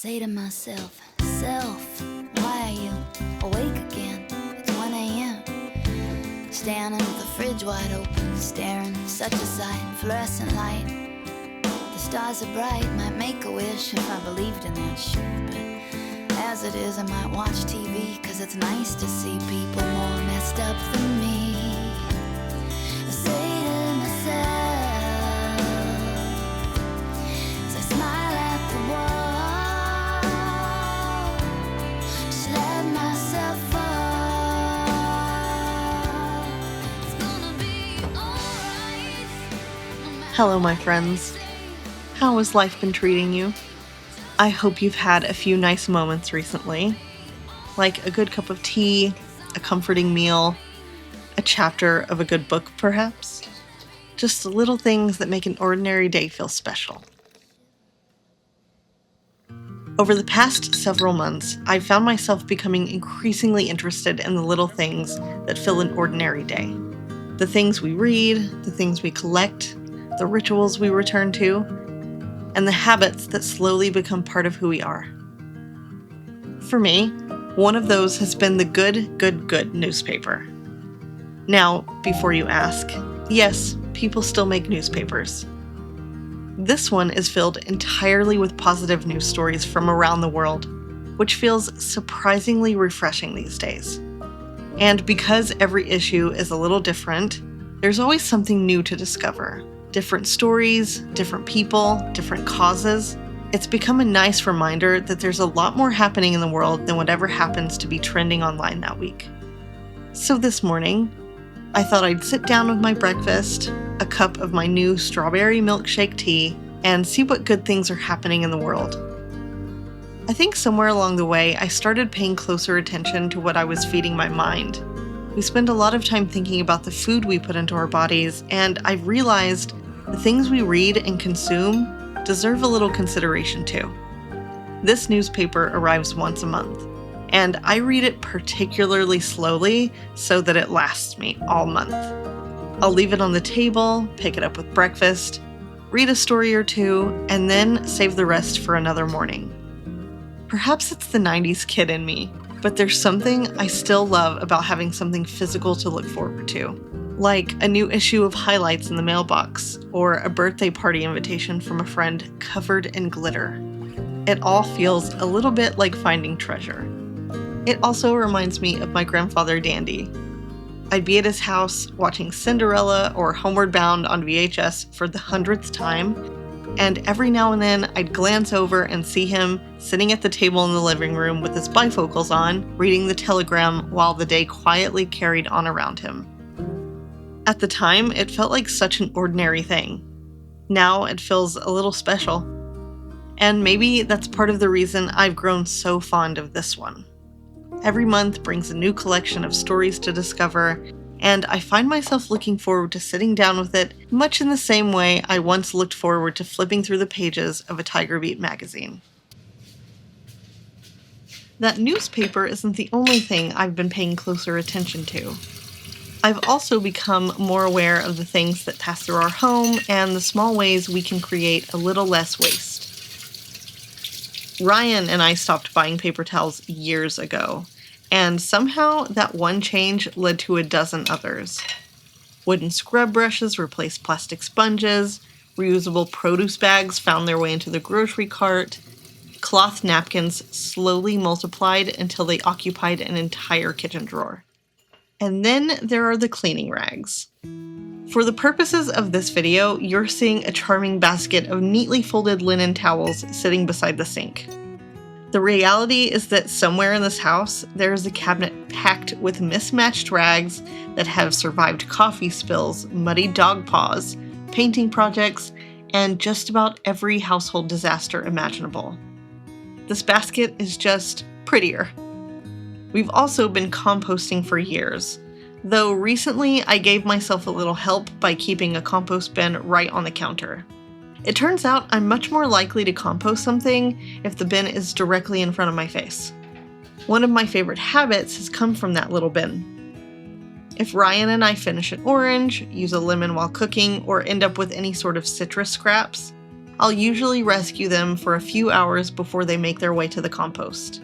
say to myself, self, why are you awake again? It's 1 a.m. Standing with the fridge wide open, staring, such a sight, fluorescent light. The stars are bright, might make a wish if I believed in that shit. But as it is, I might watch TV, cause it's nice to see people more messed up than me. I say to myself, as I smile at the wall, just let myself fall. It's gonna be alright. Hello, my friends. How has life been treating you? I hope you've had a few nice moments recently, like a good cup of tea, a comforting meal, a chapter of a good book, perhaps. Just little things that make an ordinary day feel special. Over the past several months, I've found myself becoming increasingly interested in the little things that fill an ordinary day. The things we read, the things we collect, the rituals we return to, and the habits that slowly become part of who we are. For me, one of those has been the Good newspaper. Now, before you ask, yes, people still make newspapers. This one is filled entirely with positive news stories from around the world, which feels surprisingly refreshing these days. And because every issue is a little different, there's always something new to discover. Different stories, different people, different causes. It's become a nice reminder that there's a lot more happening in the world than whatever happens to be trending online that week. So this morning, I thought I'd sit down with my breakfast, a cup of my new strawberry milkshake tea, and see what good things are happening in the world. I think somewhere along the way, I started paying closer attention to what I was feeding my mind. We spend a lot of time thinking about the food we put into our bodies, and I've realized the things we read and consume deserve a little consideration too. This newspaper arrives once a month, and I read it particularly slowly so that it lasts me all month. I'll leave it on the table, pick it up with breakfast, read a story or two, and then save the rest for another morning. Perhaps it's the 90s kid in me, but there's something I still love about having something physical to look forward to, like a new issue of highlights in the mailbox, or a birthday party invitation from a friend covered in glitter. It all feels a little bit like finding treasure. It also reminds me of my grandfather Dandy. I'd be at his house watching Cinderella or Homeward Bound on VHS for the 100th time, and every now and then I'd glance over and see him sitting at the table in the living room with his bifocals on, reading the telegram while the day quietly carried on around him. At the time, it felt like such an ordinary thing. Now it feels a little special. And maybe that's part of the reason I've grown so fond of this one. Every month brings a new collection of stories to discover, and I find myself looking forward to sitting down with it much in the same way I once looked forward to flipping through the pages of a Tiger Beat magazine. That newspaper isn't the only thing I've been paying closer attention to. I've also become more aware of the things that pass through our home and the small ways we can create a little less waste. Ryan and I stopped buying paper towels years ago, and somehow that one change led to a dozen others. Wooden scrub brushes replaced plastic sponges, reusable produce bags found their way into the grocery cart, cloth napkins slowly multiplied until they occupied an entire kitchen drawer. And then there are the cleaning rags. For the purposes of this video, you're seeing a charming basket of neatly folded linen towels sitting beside the sink. The reality is that somewhere in this house, there is a cabinet packed with mismatched rags that have survived coffee spills, muddy dog paws, painting projects, and just about every household disaster imaginable. This basket is just prettier. We've also been composting for years, though recently I gave myself a little help by keeping a compost bin right on the counter. It turns out I'm much more likely to compost something if the bin is directly in front of my face. One of my favorite habits has come from that little bin. If Ryan and I finish an orange, use a lemon while cooking, or end up with any sort of citrus scraps, I'll usually rescue them for a few hours before they make their way to the compost.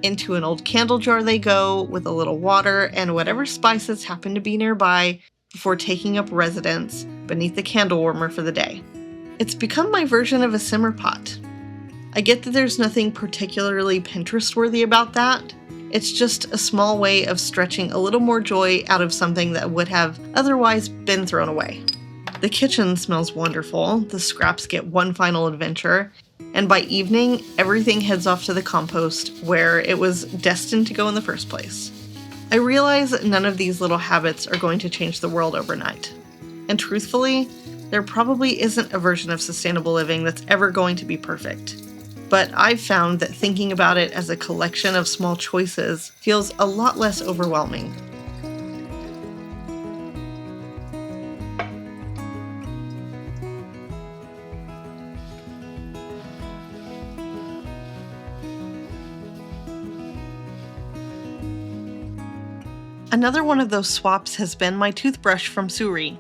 Into an old candle jar they go with a little water and whatever spices happen to be nearby before taking up residence beneath the candle warmer for the day. It's become my version of a simmer pot. I get that there's nothing particularly Pinterest-worthy about that. It's just a small way of stretching a little more joy out of something that would have otherwise been thrown away. The kitchen smells wonderful, the scraps get one final adventure, and by evening, everything heads off to the compost where it was destined to go in the first place. I realize that none of these little habits are going to change the world overnight. And truthfully, there probably isn't a version of sustainable living that's ever going to be perfect. But I've found that thinking about it as a collection of small choices feels a lot less overwhelming. Another one of those swaps has been my toothbrush from Sookie.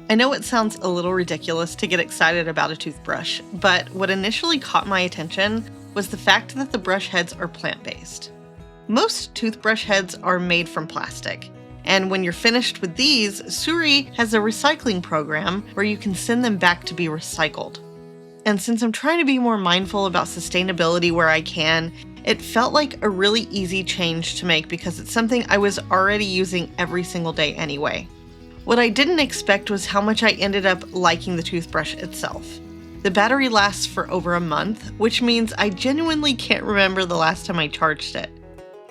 I know it sounds a little ridiculous to get excited about a toothbrush, but what initially caught my attention was the fact that the brush heads are plant-based. Most toothbrush heads are made from plastic, and when you're finished with these, Sookie has a recycling program where you can send them back to be recycled. And since I'm trying to be more mindful about sustainability where I can, it felt like a really easy change to make because it's something I was already using every single day anyway. What I didn't expect was how much I ended up liking the toothbrush itself. The battery lasts for over a month, which means I genuinely can't remember the last time I charged it.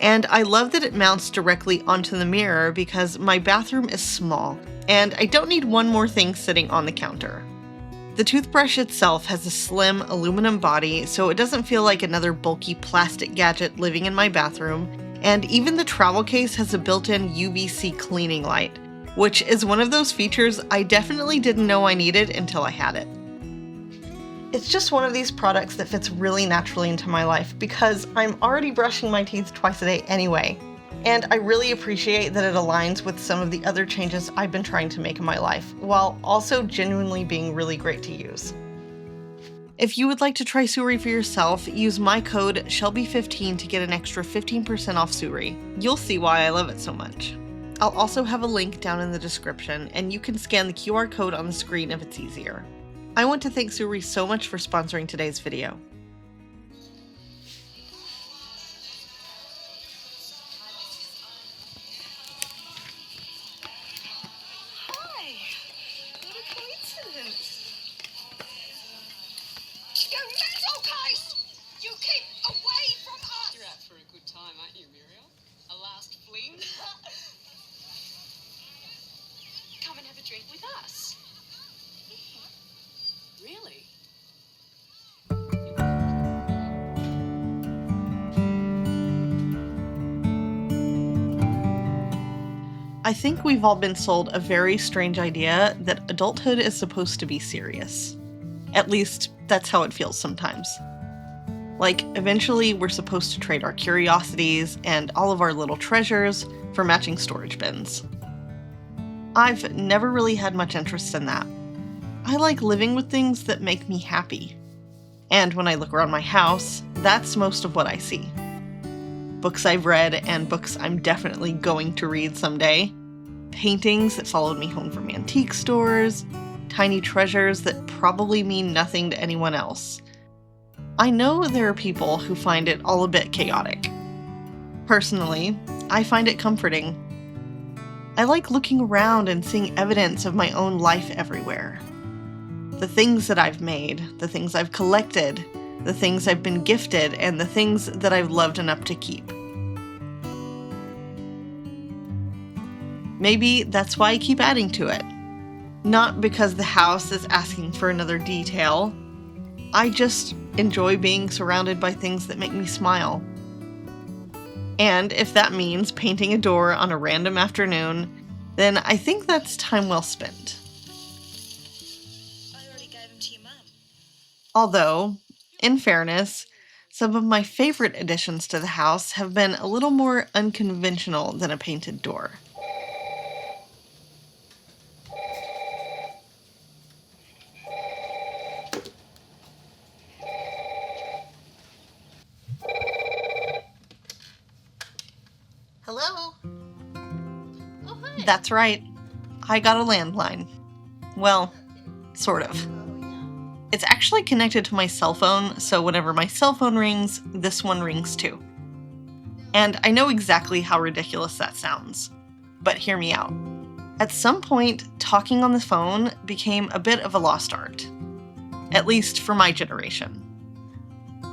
And I love that it mounts directly onto the mirror because my bathroom is small, and I don't need one more thing sitting on the counter. The toothbrush itself has a slim aluminum body, so it doesn't feel like another bulky plastic gadget living in my bathroom, and even the travel case has a built-in UVC cleaning light, which is one of those features I definitely didn't know I needed until I had it. It's just one of these products that fits really naturally into my life because I'm already brushing my teeth twice a day anyway, and I really appreciate that it aligns with some of the other changes I've been trying to make in my life, while also genuinely being really great to use. If you would like to try Sookie for yourself, use my code Shelby15 to get an extra 15% off Sookie. You'll see why I love it so much. I'll also have a link down in the description, and you can scan the QR code on the screen if it's easier. I want to thank Sookie so much for sponsoring today's video. Hi! What a coincidence! You mental case! You keep away from us! You're out for a good time, aren't you, Muriel? A last fling? Come and have a drink with us. Really? I think we've all been sold a very strange idea that adulthood is supposed to be serious. At least, that's how it feels sometimes. Like, eventually we're supposed to trade our curiosities and all of our little treasures for matching storage bins. I've never really had much interest in that. I like living with things that make me happy. And when I look around my house, that's most of what I see. Books I've read and books I'm definitely going to read someday. Paintings that followed me home from antique stores. Tiny treasures that probably mean nothing to anyone else. I know there are people who find it all a bit chaotic. Personally, I find it comforting. I like looking around and seeing evidence of my own life everywhere. The things that I've made, the things I've collected, the things I've been gifted, and the things that I've loved enough to keep. Maybe that's why I keep adding to it. Not because the house is asking for another detail. I just enjoy being surrounded by things that make me smile. And if that means painting a door on a random afternoon, then I think that's time well spent. I already gave them to your mum. Although, in fairness, some of my favorite additions to the house have been a little more unconventional than a painted door. Hello? Oh, hi. That's right. I got a landline. Well, sort of. It's actually connected to my cell phone, so whenever my cell phone rings, this one rings too. And I know exactly how ridiculous that sounds, but hear me out. At some point, talking on the phone became a bit of a lost art. At least for my generation.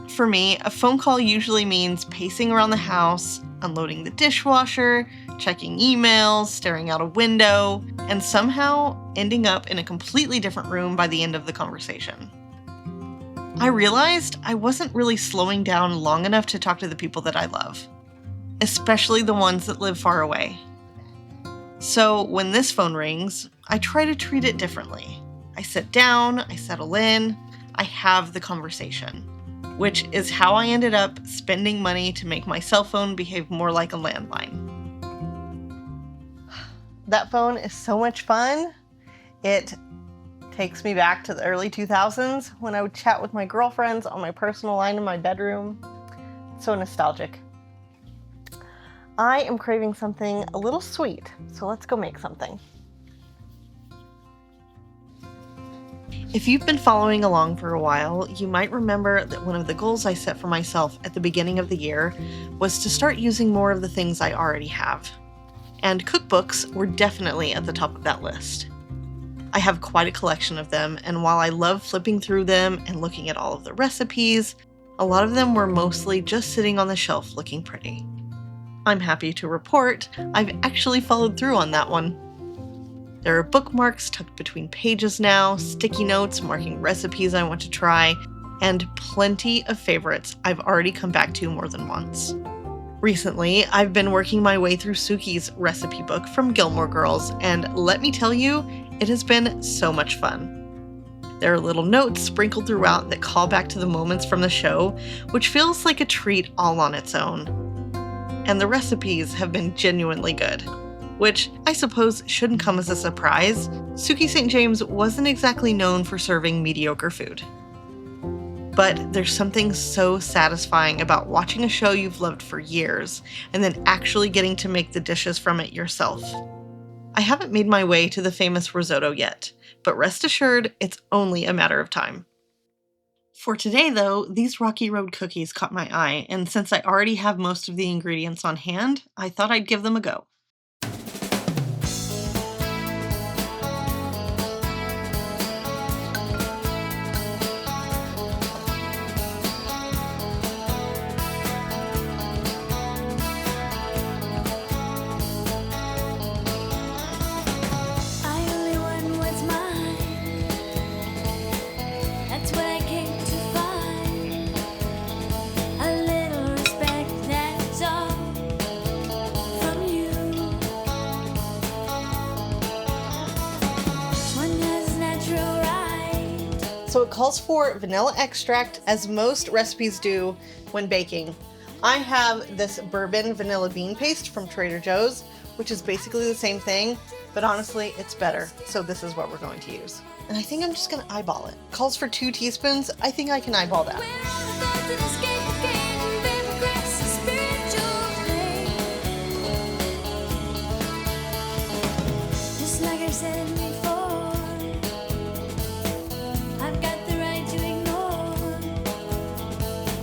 For me, a phone call usually means pacing around the house, unloading the dishwasher, checking emails, staring out a window, and somehow ending up in a completely different room by the end of the conversation. I realized I wasn't really slowing down long enough to talk to the people that I love, especially the ones that live far away. So when this phone rings, I try to treat it differently. I sit down, I settle in, I have the conversation, which is how I ended up spending money to make my cell phone behave more like a landline. That phone is so much fun. It takes me back to the early 2000s when I would chat with my girlfriends on my personal line in my bedroom. So nostalgic. I am craving something a little sweet, so let's go make something. If you've been following along for a while, you might remember that one of the goals I set for myself at the beginning of the year was to start using more of the things I already have. And cookbooks were definitely at the top of that list. I have quite a collection of them, and while I love flipping through them and looking at all of the recipes, a lot of them were mostly just sitting on the shelf looking pretty. I'm happy to report I've actually followed through on that one. There are bookmarks tucked between pages now, sticky notes marking recipes I want to try, and plenty of favorites I've already come back to more than once. Recently, I've been working my way through Sookie's recipe book from Gilmore Girls, and let me tell you, it has been so much fun. There are little notes sprinkled throughout that call back to the moments from the show, which feels like a treat all on its own. And the recipes have been genuinely good. Which I suppose shouldn't come as a surprise. Sookie St. James wasn't exactly known for serving mediocre food. But there's something so satisfying about watching a show you've loved for years and then actually getting to make the dishes from it yourself. I haven't made my way to the famous risotto yet, but rest assured it's only a matter of time. For today though, these Rocky Road cookies caught my eye, and since I already have most of the ingredients on hand, I thought I'd give them a go. So it calls for vanilla extract, as most recipes do when baking. I have this bourbon vanilla bean paste from Trader Joe's, which is basically the same thing, but honestly, it's better. So this is what we're going to use. And I think I'm just gonna eyeball it. Calls for 2 teaspoons. I think I can eyeball that. Just like I said before, I've got the right to ignore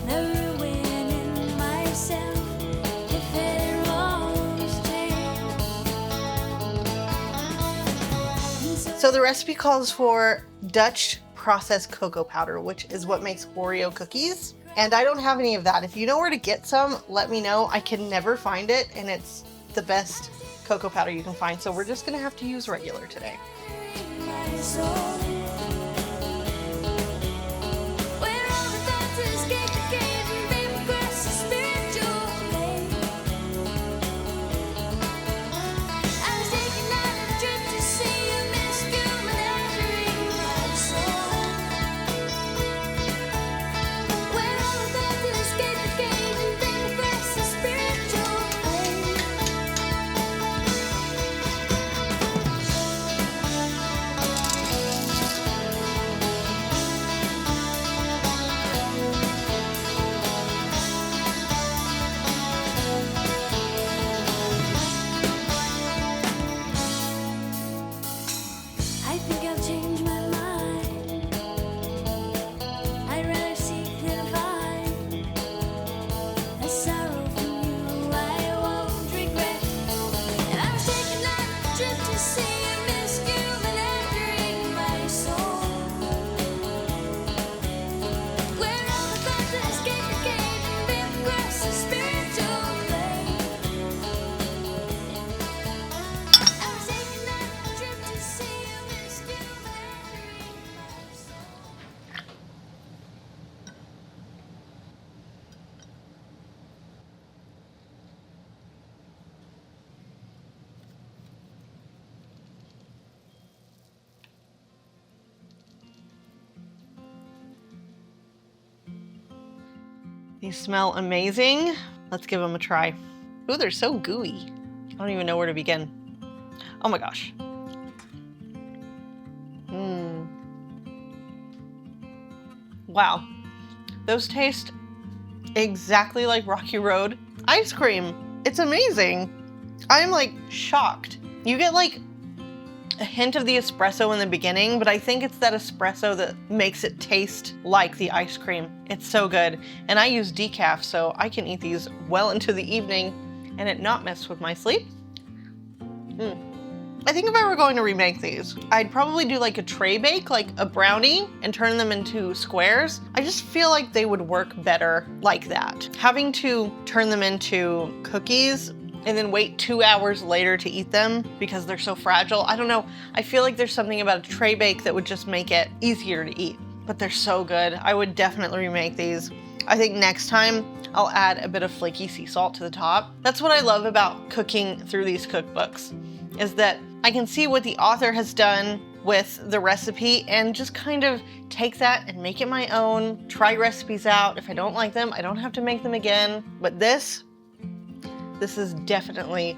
the ruin in myself if it wrongs change. So the recipe calls for Dutch processed cocoa powder, which is what makes Oreo cookies. And I don't have any of that. If you know where to get some, let me know. I can never find it, and it's the best cocoa powder you can find. So we're just gonna have to use regular today. These smell amazing. Let's give them a try. Ooh, they're so gooey. I don't even know where to begin. Oh my gosh. Wow. Those taste exactly like Rocky Road ice cream. It's amazing. I'm like shocked. You get like a hint of the espresso in the beginning, but I think it's that espresso that makes it taste like the ice cream. It's so good. And I use decaf, so I can eat these well into the evening and it not mess with my sleep. I think if I were going to remake these, I'd probably do like a tray bake, like a brownie, and turn them into squares. I just feel like they would work better like that. Having to turn them into cookies and then wait 2 hours later to eat them because they're so fragile, I don't know. I feel like there's something about a tray bake that would just make it easier to eat, but they're so good. I would definitely remake these. I think next time I'll add a bit of flaky sea salt to the top. That's what I love about cooking through these cookbooks, is that I can see what the author has done with the recipe and just kind of take that and make it my own, try recipes out. If I don't like them, I don't have to make them again. But this is definitely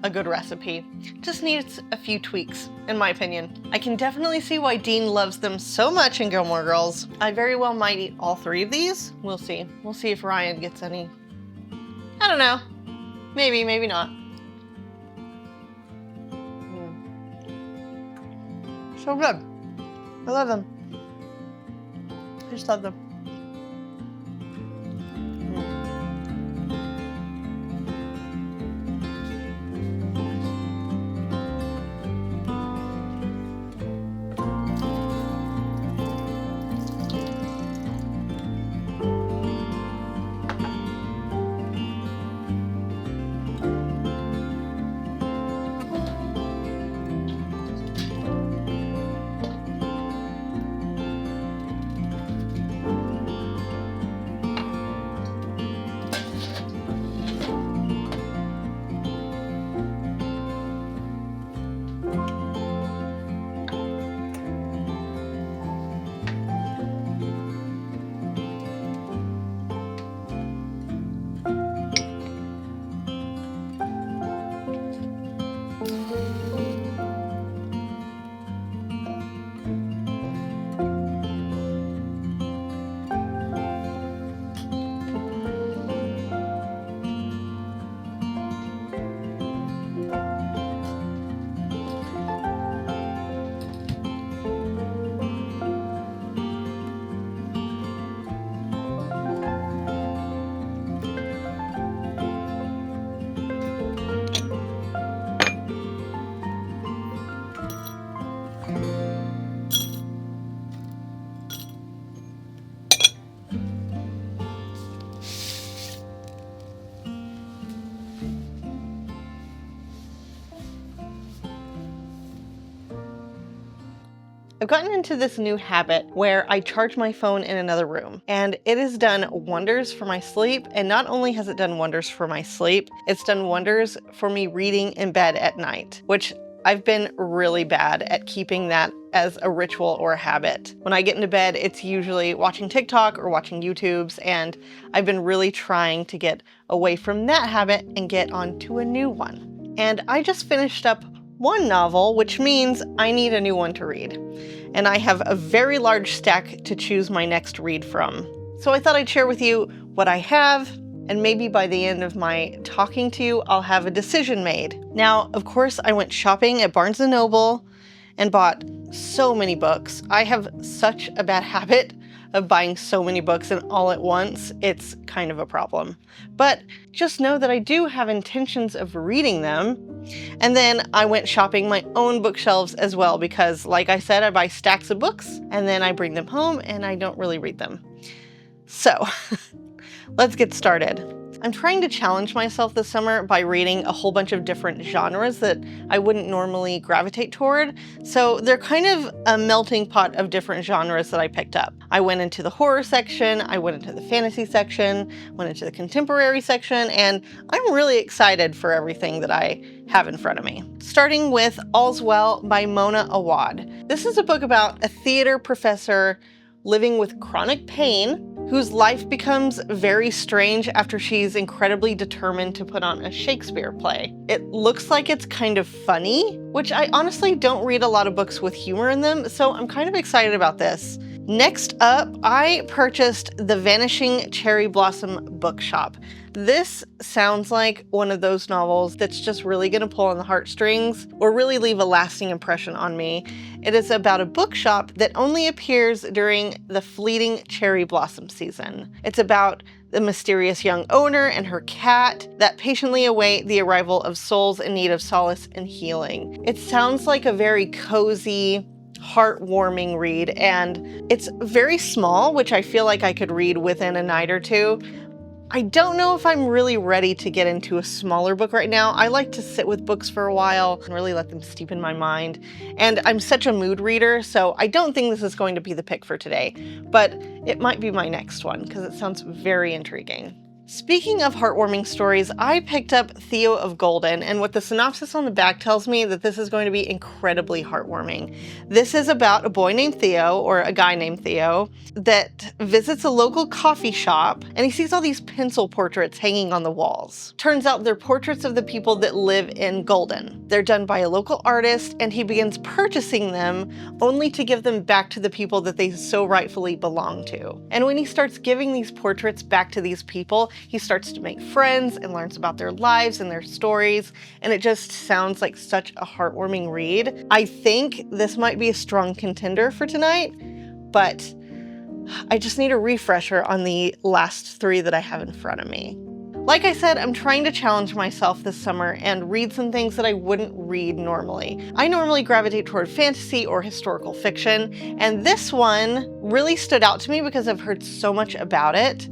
a good recipe. Just needs a few tweaks, in my opinion. I can definitely see why Dean loves them so much in Gilmore Girls. I very well might eat all 3 of these. We'll see. We'll see if Ryan gets any. I don't know. Maybe, maybe not. So good. I love them. I just love them. I've gotten into this new habit where I charge my phone in another room, and it has done wonders for my sleep. And not only has it done wonders for my sleep, it's done wonders for me reading in bed at night, which I've been really bad at keeping that as a ritual or a habit. When I get into bed, it's usually watching TikTok or watching YouTubes, and I've been really trying to get away from that habit and get onto a new one. And I just finished up one novel, which means I need a new one to read. And I have a very large stack to choose my next read from. So I thought I'd share with you what I have, and maybe by the end of my talking to you, I'll have a decision made. Now, of course, I went shopping at Barnes & Noble and bought so many books. I have such a bad habit of buying so many books and all at once. It's kind of a problem. But just know that I do have intentions of reading them. And then I went shopping my own bookshelves as well, because like I said, I buy stacks of books and then I bring them home and I don't really read them. So let's get started. I'm trying to challenge myself this summer by reading a whole bunch of different genres that I wouldn't normally gravitate toward. So they're kind of a melting pot of different genres that I picked up. I went into the horror section, I went into the fantasy section, went into the contemporary section, and I'm really excited for everything that I have in front of me. Starting with All's Well by Mona Awad. This is a book about a theater professor living with chronic pain whose life becomes very strange after she's incredibly determined to put on a Shakespeare play. It looks like it's kind of funny, which I honestly don't read a lot of books with humor in them, so I'm kind of excited about this. Next up, I purchased The Vanishing Cherry Blossom Bookshop. This sounds like one of those novels that's just really going to pull on the heartstrings or really leave a lasting impression on me. It is about a bookshop that only appears during the fleeting cherry blossom season. It's about the mysterious young owner and her cat that patiently await the arrival of souls in need of solace and healing. It sounds like a very cozy, heartwarming read, and it's very small, which I feel like I could read within a night or two. I don't know if I'm really ready to get into a smaller book right now. I like to sit with books for a while and really let them steep in my mind. And I'm such a mood reader, so I don't think this is going to be the pick for today, but it might be my next one because it sounds very intriguing. Speaking of heartwarming stories, I picked up Theo of Golden, and what the synopsis on the back tells me that this is going to be incredibly heartwarming. This is about a boy named Theo, or a guy named Theo, that visits a local coffee shop, and he sees all these pencil portraits hanging on the walls. Turns out they're portraits of the people that live in Golden. They're done by a local artist, and he begins purchasing them only to give them back to the people that they so rightfully belong to. And when he starts giving these portraits back to these people, he starts to make friends and learns about their lives and their stories, and it just sounds like such a heartwarming read. I think this might be a strong contender for tonight, but I just need a refresher on the last three that I have in front of me. Like I said, I'm trying to challenge myself this summer and read some things that I wouldn't read normally. I normally gravitate toward fantasy or historical fiction, and this one really stood out to me because I've heard so much about it.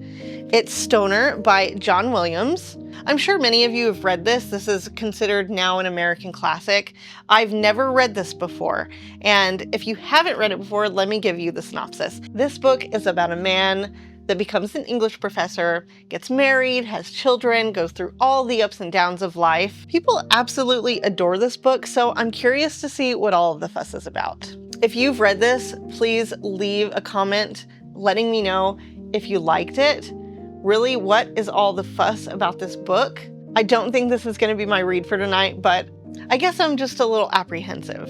It's Stoner by John Williams. I'm sure many of you have read this. This is considered now an American classic. I've never read this before, and if you haven't read it before, let me give you the synopsis. This book is about a man that becomes an English professor, gets married, has children, goes through all the ups and downs of life. People absolutely adore this book, so I'm curious to see what all of the fuss is about. If you've read this, please leave a comment letting me know if you liked it. Really, what is all the fuss about this book? I don't think this is going to be my read for tonight, but I guess I'm just a little apprehensive.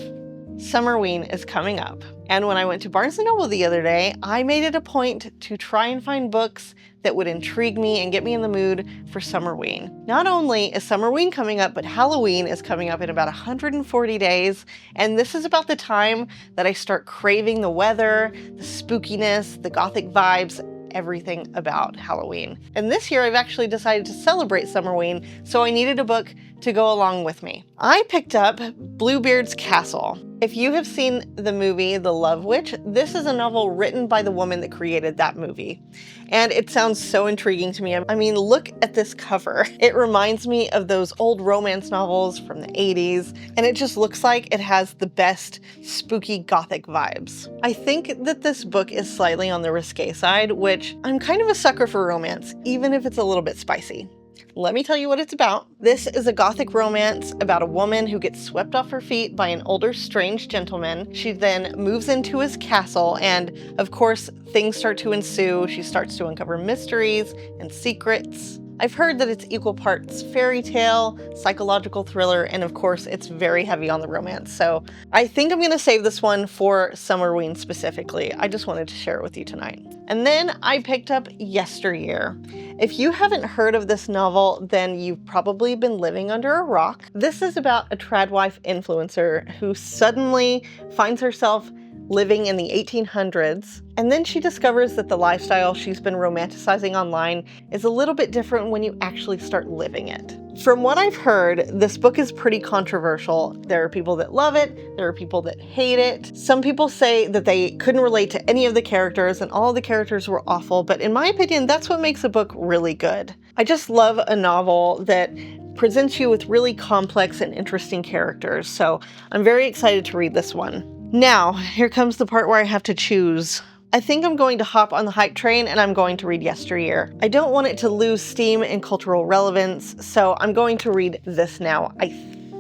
Summerween is coming up, and when I went to Barnes & Noble the other day, I made it a point to try and find books that would intrigue me and get me in the mood for Summerween. Not only is Summerween coming up, but Halloween is coming up in about 140 days, and this is about the time that I start craving the weather, the spookiness, the gothic vibes, everything about Halloween. And this year I've actually decided to celebrate Summerween, so I needed a book to go along with me. I picked up Bluebeard's Castle. If you have seen the movie The Love Witch, this is a novel written by the woman that created that movie. And it sounds so intriguing to me. I mean, look at this cover. It reminds me of those old romance novels from the 80s, and it just looks like it has the best spooky gothic vibes. I think that this book is slightly on the risque side, which I'm kind of a sucker for romance, even if it's a little bit spicy. Let me tell you what it's about. This is a gothic romance about a woman who gets swept off her feet by an older, strange gentleman. She then moves into his castle, and of course, things start to ensue. She starts to uncover mysteries and secrets. I've heard that it's equal parts fairy tale, psychological thriller, and of course, it's very heavy on the romance. So I think I'm going to save this one for Summerween specifically. I just wanted to share it with you tonight. And then I picked up Yesteryear. If you haven't heard of this novel, then you've probably been living under a rock. This is about a tradwife influencer who suddenly finds herself living in the 1800s, and then she discovers that the lifestyle she's been romanticizing online is a little bit different when you actually start living it. From what I've heard, this book is pretty controversial. There are people that love it, there are people that hate it. Some people say that they couldn't relate to any of the characters and all the characters were awful, but in my opinion, that's what makes a book really good. I just love a novel that presents you with really complex and interesting characters, so I'm very excited to read this one. Now, here comes the part where I have to choose. I think I'm going to hop on the hype train and I'm going to read Yesteryear. I don't want it to lose steam and cultural relevance, so I'm going to read this now, I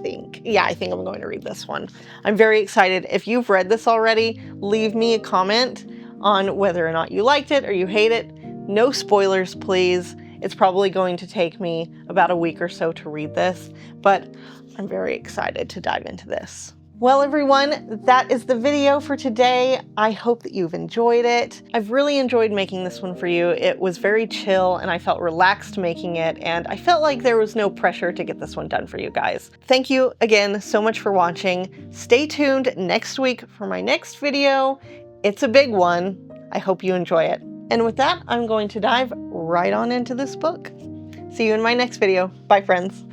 think. Yeah, I think I'm going to read this one. I'm very excited. If you've read this already, leave me a comment on whether or not you liked it or you hate it. No spoilers, please. It's probably going to take me about a week or so to read this, but I'm very excited to dive into this. Well, everyone, that is the video for today. I hope that you've enjoyed it. I've really enjoyed making this one for you. It was very chill and I felt relaxed making it, and I felt like there was no pressure to get this one done for you guys. Thank you again so much for watching. Stay tuned next week for my next video. It's a big one. I hope you enjoy it. And with that, I'm going to dive right on into this book. See you in my next video. Bye, friends.